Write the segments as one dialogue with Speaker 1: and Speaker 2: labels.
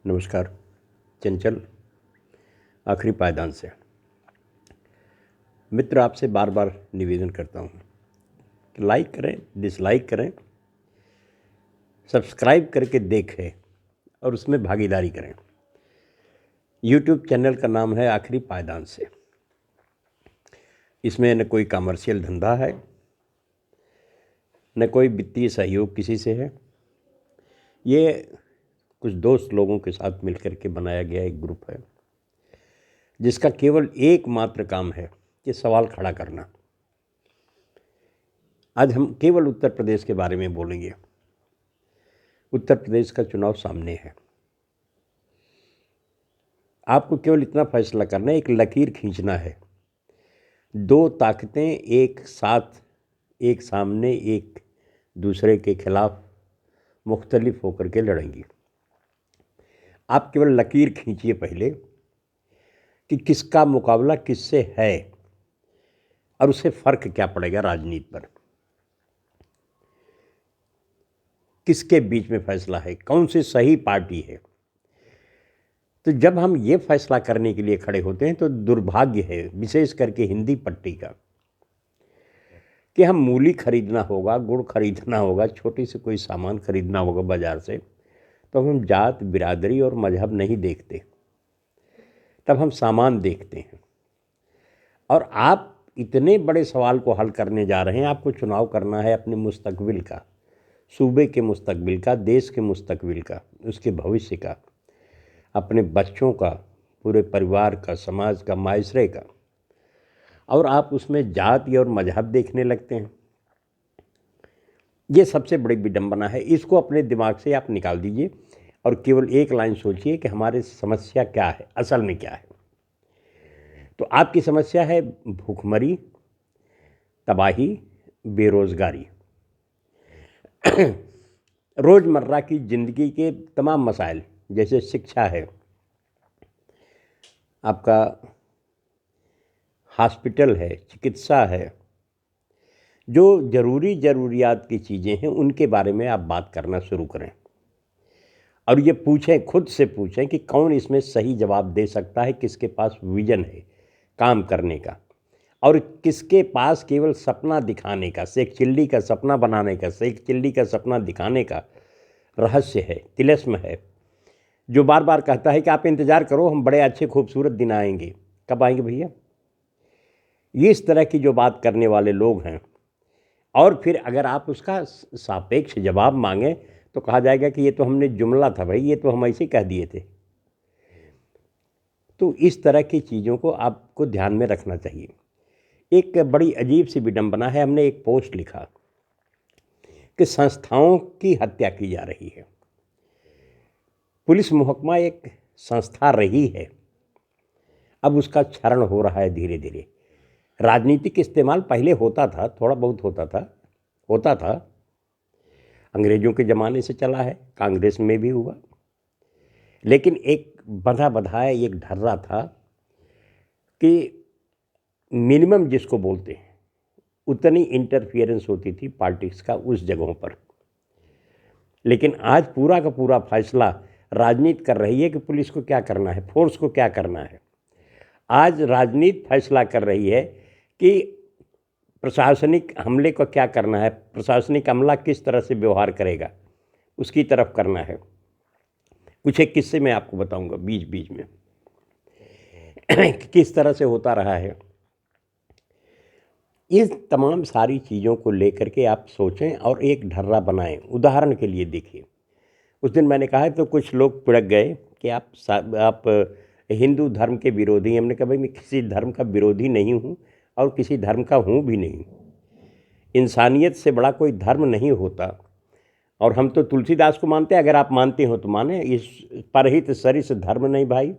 Speaker 1: नमस्कार। चंचल आखिरी पायदान से मित्र, आपसे बार बार निवेदन करता हूँ कि लाइक करें, डिसलाइक करें, सब्सक्राइब करके देखें और उसमें भागीदारी करें। यूट्यूब चैनल का नाम है आखिरी पायदान से। इसमें न कोई कमर्शियल धंधा है, न कोई वित्तीय सहयोग किसी से है। ये कुछ दोस्त लोगों के साथ मिलकर के बनाया गया एक ग्रुप है जिसका केवल एकमात्र काम है कि सवाल खड़ा करना। आज हम केवल उत्तर प्रदेश के बारे में बोलेंगे। उत्तर प्रदेश का चुनाव सामने है। आपको केवल इतना फैसला करना है, एक लकीर खींचना है। दो ताकतें एक साथ, एक सामने, एक दूसरे के खिलाफ मुख्तलिफ होकर के लड़ेंगी। आप केवल लकीर खींचिए पहले कि किसका मुकाबला किससे है और उससे फ़र्क क्या पड़ेगा राजनीति पर। किसके बीच में फैसला है, कौन सी सही पार्टी है। तो जब हम ये फैसला करने के लिए खड़े होते हैं तो दुर्भाग्य है, विशेष करके हिंदी पट्टी का, कि हम मूली खरीदना होगा, गुड़ खरीदना होगा, छोटी से कोई सामान खरीदना होगा बाज़ार से, तो हम जात, बिरादरी और मजहब नहीं देखते, तब हम सामान देखते हैं। और आप इतने बड़े सवाल को हल करने जा रहे हैं। आपको चुनाव करना है अपने मुस्तकबिल का, सूबे के मुस्तकबिल का, देश के मुस्तकबिल का, उसके भविष्य का, अपने बच्चों का, पूरे परिवार का, समाज का, मायसरे का, और आप उसमें जाति और मजहब देखने लगते हैं। ये सबसे बड़ी विडंबना है। इसको अपने दिमाग से आप निकाल दीजिए और केवल एक लाइन सोचिए कि हमारी समस्या क्या है, असल में क्या है। तो आपकी समस्या है भूखमरी, तबाही, बेरोज़गारी, रोज़मर्रा की ज़िंदगी के तमाम मसाइल, जैसे शिक्षा है, आपका हॉस्पिटल है, चिकित्सा है, जो ज़रूरियात की चीज़ें हैं उनके बारे में आप बात करना शुरू करें और ये पूछें, खुद से पूछें कि कौन इसमें सही जवाब दे सकता है, किसके पास विजन है काम करने का और किसके पास केवल सपना दिखाने का, शेख चिल्ली का सपना बनाने का, शेख चिल्ली का सपना दिखाने का रहस्य है, तिलिस्म है, जो बार बार कहता है कि आप इंतज़ार करो, हम बड़े अच्छे खूबसूरत दिन आएंगे। कब आएंगे भैया? ये इस तरह की जो बात करने वाले लोग हैं। और फिर अगर आप उसका सापेक्ष जवाब मांगें तो कहा जाएगा कि ये तो हमने जुमला था भाई, ये तो हम ऐसे कह दिए थे। तो इस तरह की चीज़ों को आपको ध्यान में रखना चाहिए। एक बड़ी अजीब सी विडंबना है, हमने एक पोस्ट लिखा कि संस्थाओं की हत्या की जा रही है। पुलिस महकमा एक संस्था रही है, अब उसका क्षरण हो रहा है धीरे धीरे। राजनीतिक इस्तेमाल पहले होता था, थोड़ा बहुत होता था, अंग्रेज़ों के ज़माने से चला है, कांग्रेस में भी हुआ, लेकिन एक बंधा बंधाया एक ढर्रा था कि मिनिमम जिसको बोलते हैं उतनी इंटरफियरेंस होती थी पॉलिटिक्स का उस जगहों पर। लेकिन आज पूरा का पूरा फैसला राजनीति कर रही है कि पुलिस को क्या करना है, फोर्स को क्या करना है। आज राजनीति फैसला कर रही है कि प्रशासनिक हमले को क्या करना है, प्रशासनिक अमला किस तरह से व्यवहार करेगा, उसकी तरफ करना है। कुछ एक किस्से मैं आपको बताऊंगा बीच बीच में किस तरह से होता रहा है। इस तमाम सारी चीज़ों को लेकर के आप सोचें और एक ढर्रा बनाएं। उदाहरण के लिए देखिए, उस दिन मैंने कहा तो कुछ लोग पिड़क गए कि आप हिंदू धर्म के विरोधी हैं। हमने कहा भाई मैं किसी धर्म का विरोधी नहीं हूँ और किसी धर्म का हूँ भी नहीं। इंसानियत से बड़ा कोई धर्म नहीं होता और हम तो तुलसीदास को मानते हैं। अगर आप मानते हो तो माने, इस परहित सरिस धर्म नहीं भाई।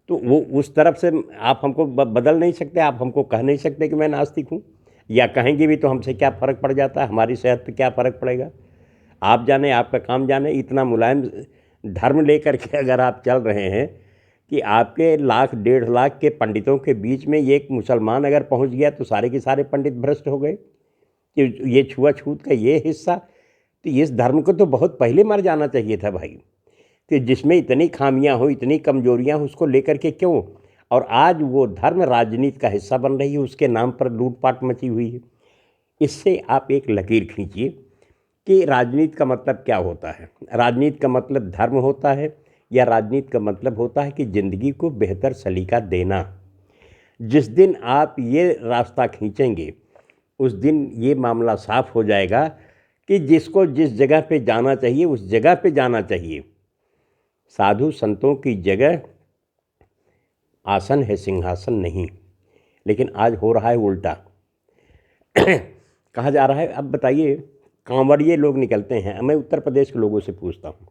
Speaker 1: तो वो उस तरफ से आप हमको बदल नहीं सकते, आप हमको कह नहीं सकते कि मैं नास्तिक हूँ, या कहेंगे भी तो हमसे क्या फ़र्क पड़ जाता है, हमारी सेहत पे क्या फ़र्क पड़ेगा। आप जाने, आपका काम जाने। इतना मुलायम धर्म लेकर के अगर आप चल रहे हैं कि आपके 1 डेढ़ लाख के पंडितों के बीच में एक मुसलमान अगर पहुंच गया तो सारे के सारे पंडित भ्रष्ट हो गए कि ये छुआछूत का ये हिस्सा। तो इस धर्म को तो बहुत पहले मर जाना चाहिए था भाई। कि जिसमें इतनी खामियां हो, इतनी कमजोरियां हो, उसको लेकर के क्यों? और आज वो धर्म राजनीति का हिस्सा बन रही है, उसके नाम पर लूटपाट मची हुई है। इससे आप एक लकीर खींचिए कि राजनीति का मतलब क्या होता है। राजनीति का मतलब धर्म होता है, या राजनीति का मतलब होता है कि ज़िंदगी को बेहतर सलीका देना। जिस दिन आप ये रास्ता खींचेंगे, उस दिन ये मामला साफ हो जाएगा कि जिसको जिस जगह पे जाना चाहिए उस जगह पे जाना चाहिए। साधु संतों की जगह आसन है, सिंहासन नहीं। लेकिन आज हो रहा है उल्टा। कहा जा रहा है, अब बताइए, कांवड़िए लोग निकलते हैं। मैं उत्तर प्रदेश के लोगों से पूछता हूँ,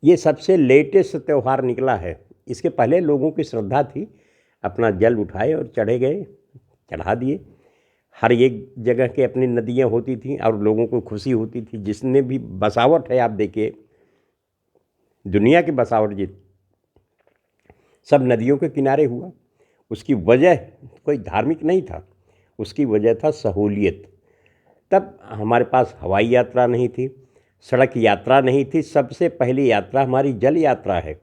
Speaker 1: ये सबसे लेटेस्ट त्यौहार निकला है। इसके पहले लोगों की श्रद्धा थी, अपना जल उठाए और चढ़े गए, चढ़ा दिए। हर एक जगह के अपनी नदियाँ होती थीं और लोगों को खुशी होती थी। जिसने भी बसावट है, आप देखिए दुनिया की बसावट जी सब नदियों के किनारे हुआ। उसकी वजह कोई धार्मिक नहीं था, उसकी वजह था सहूलियत। तब हमारे पास हवाई यात्रा नहीं थी, सड़क यात्रा नहीं थी। सबसे पहली यात्रा हमारी जल यात्रा है,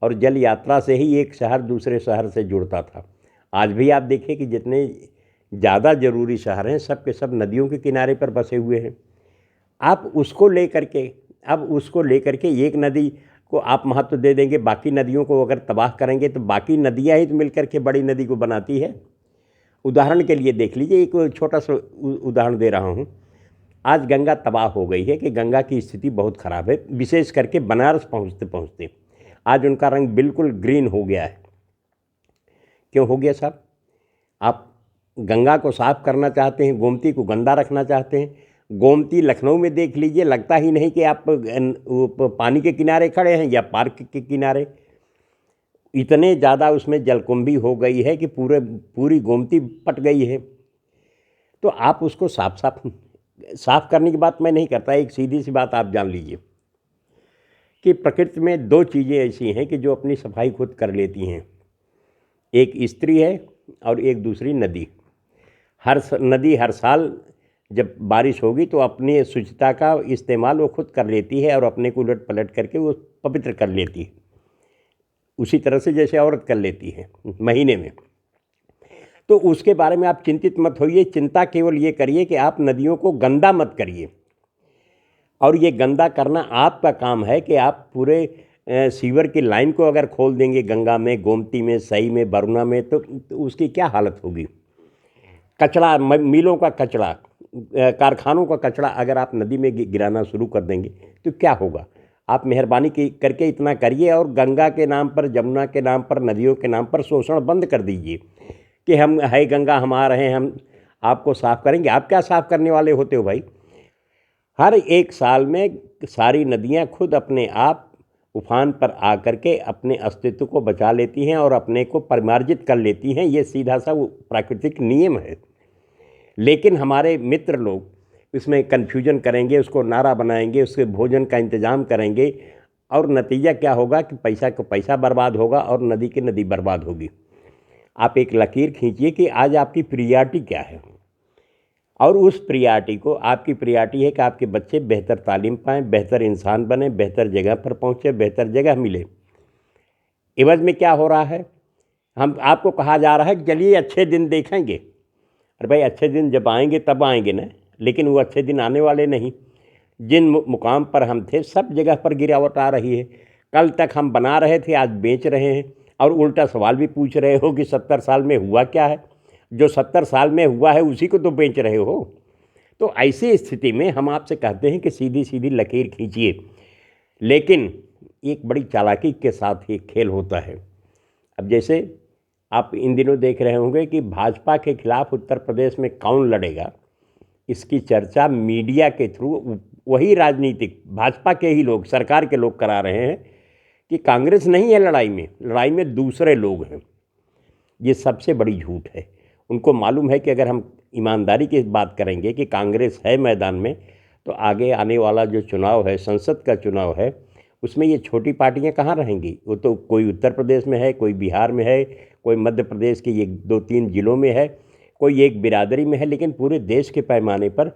Speaker 1: और जल यात्रा से ही एक शहर दूसरे शहर से जुड़ता था। आज भी आप देखिए कि जितने ज़्यादा ज़रूरी शहर हैं, सब के सब नदियों के किनारे पर बसे हुए हैं। आप उसको लेकर के, अब उसको लेकर के एक नदी को आप महत्व दे देंगे, बाकी नदियों को अगर तबाह करेंगे तो बाकी नदियाँ ही तो मिलकर के बड़ी नदी को बनाती है। उदाहरण के लिए देख लीजिए, एक छोटा सा उदाहरण दे रहा हूँ। आज गंगा तबाह हो गई है कि गंगा की स्थिति बहुत ख़राब है, विशेष करके बनारस पहुँचते पहुँचते आज उनका रंग बिल्कुल ग्रीन हो गया है। क्यों हो गया साहब? आप गंगा को साफ करना चाहते हैं, गोमती को गंदा रखना चाहते हैं। गोमती लखनऊ में देख लीजिए, लगता ही नहीं कि आप पानी के किनारे खड़े हैं या पार्क के किनारे। इतने ज़्यादा उसमें जलकुंभी हो गई है कि पूरी गोमती पट गई है। तो आप उसको साफ करने की बात मैं नहीं करता। एक सीधी सी बात आप जान लीजिए कि प्रकृति में दो चीज़ें ऐसी हैं कि जो अपनी सफाई खुद कर लेती हैं। एक स्त्री है और एक दूसरी नदी। नदी हर साल जब बारिश होगी तो अपनी शुचिता का इस्तेमाल वो खुद कर लेती है और अपने को उलट पलट करके वो पवित्र कर लेती है, उसी तरह से जैसे औरत कर लेती है महीने में। तो उसके बारे में आप चिंतित मत होइए। चिंता केवल ये करिए कि आप नदियों को गंदा मत करिए। और ये गंदा करना आपका काम है कि आप पूरे सीवर की लाइन को अगर खोल देंगे गंगा में, गोमती में, सई में, वरुणा में, तो उसकी क्या हालत होगी। कचरा, मिलों का कचरा, कारखानों का कचरा अगर आप नदी में गिराना शुरू कर देंगे तो क्या होगा। आप मेहरबानी करके इतना करिए और गंगा के नाम पर, जमुना के नाम पर, नदियों के नाम पर शोषण बंद कर दीजिए कि हम है गंगा, हम आ रहे हैं, हम आपको साफ़ करेंगे। आप क्या साफ़ करने वाले होते हो भाई? हर एक साल में सारी नदियाँ खुद अपने आप उफान पर आकर के अपने अस्तित्व को बचा लेती हैं और अपने को परिमार्जित कर लेती हैं। ये सीधा सा वो प्राकृतिक नियम है। लेकिन हमारे मित्र लोग इसमें कन्फ्यूजन करेंगे, उसको नारा बनाएंगे, उसके भोजन का इंतज़ाम करेंगे, और नतीजा क्या होगा कि पैसा को पैसा बर्बाद होगा और नदी की नदी बर्बाद होगी। आप एक लकीर खींचिए कि आज आपकी प्रियॉरिटी क्या है, और उस प्रियॉरिटी को, आपकी प्रियॉरिटी है कि आपके बच्चे बेहतर तालीम पाएँ, बेहतर इंसान बने, बेहतर जगह पर पहुँचे, बेहतर जगह मिले। एवज में क्या हो रहा है, हम आपको कहा जा रहा है कि चलिए अच्छे दिन देखेंगे। अरे भाई, अच्छे दिन जब आएंगे तब आएंगे ना, लेकिन वो अच्छे दिन आने वाले नहीं। जिन मुकाम पर हम थे सब जगह पर गिरावट आ रही है। कल तक हम बना रहे थे, आज बेच रहे हैं, और उल्टा सवाल भी पूछ रहे हो कि 70 साल में हुआ क्या है। जो 70 साल में हुआ है उसी को तो बेच रहे हो। तो ऐसी स्थिति में हम आपसे कहते हैं कि सीधी सीधी लकीर खींचिए। लेकिन एक बड़ी चालाकी के साथ ये खेल होता है। अब जैसे आप इन दिनों देख रहे होंगे कि भाजपा के खिलाफ उत्तर प्रदेश में कौन लड़ेगा, इसकी चर्चा मीडिया के थ्रू वही राजनीतिक भाजपा के ही लोग, सरकार के लोग करा रहे हैं कि कांग्रेस नहीं है लड़ाई में दूसरे लोग हैं। ये सबसे बड़ी झूठ है। उनको मालूम है कि अगर हम ईमानदारी की बात करेंगे कि कांग्रेस है मैदान में, तो आगे आने वाला जो चुनाव है, संसद का चुनाव है, उसमें ये छोटी पार्टियां कहाँ रहेंगी। वो तो कोई उत्तर प्रदेश में है, कोई बिहार में है, कोई मध्य प्रदेश के ये 2-3 जिलों में है, कोई एक बिरादरी में है, लेकिन पूरे देश के पैमाने पर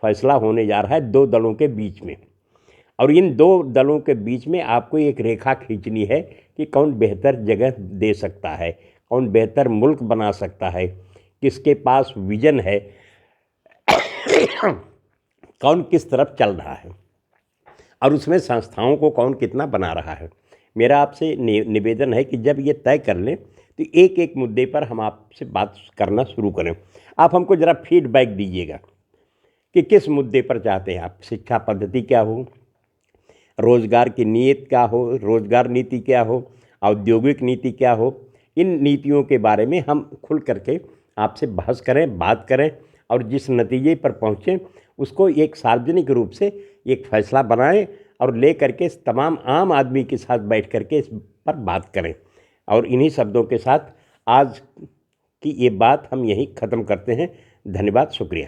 Speaker 1: फैसला होने जा रहा है दो दलों के बीच में। और इन दो दलों के बीच में आपको एक रेखा खींचनी है कि कौन बेहतर जगह दे सकता है, कौन बेहतर मुल्क बना सकता है, किसके पास विजन है, कौन किस तरफ चल रहा है और उसमें संस्थाओं को कौन कितना बना रहा है। मेरा आपसे निवेदन है कि जब ये तय कर लें तो एक एक मुद्दे पर हम आपसे बात करना शुरू करें। आप हमको ज़रा फीडबैक दीजिएगा कि किस मुद्दे पर चाहते हैं आप। शिक्षा पद्धति क्या हो, रोज़गार की नीयत क्या हो, रोज़गार नीति क्या हो, औद्योगिक नीति क्या हो, इन नीतियों के बारे में हम खुल करके आपसे बहस करें, बात करें और जिस नतीजे पर पहुँचें उसको एक सार्वजनिक रूप से एक फैसला बनाएं और ले करके तमाम आम आदमी के साथ बैठ करके इस पर बात करें। और इन्हीं शब्दों के साथ आज की ये बात हम यहीं ख़त्म करते हैं। धन्यवाद, शुक्रिया।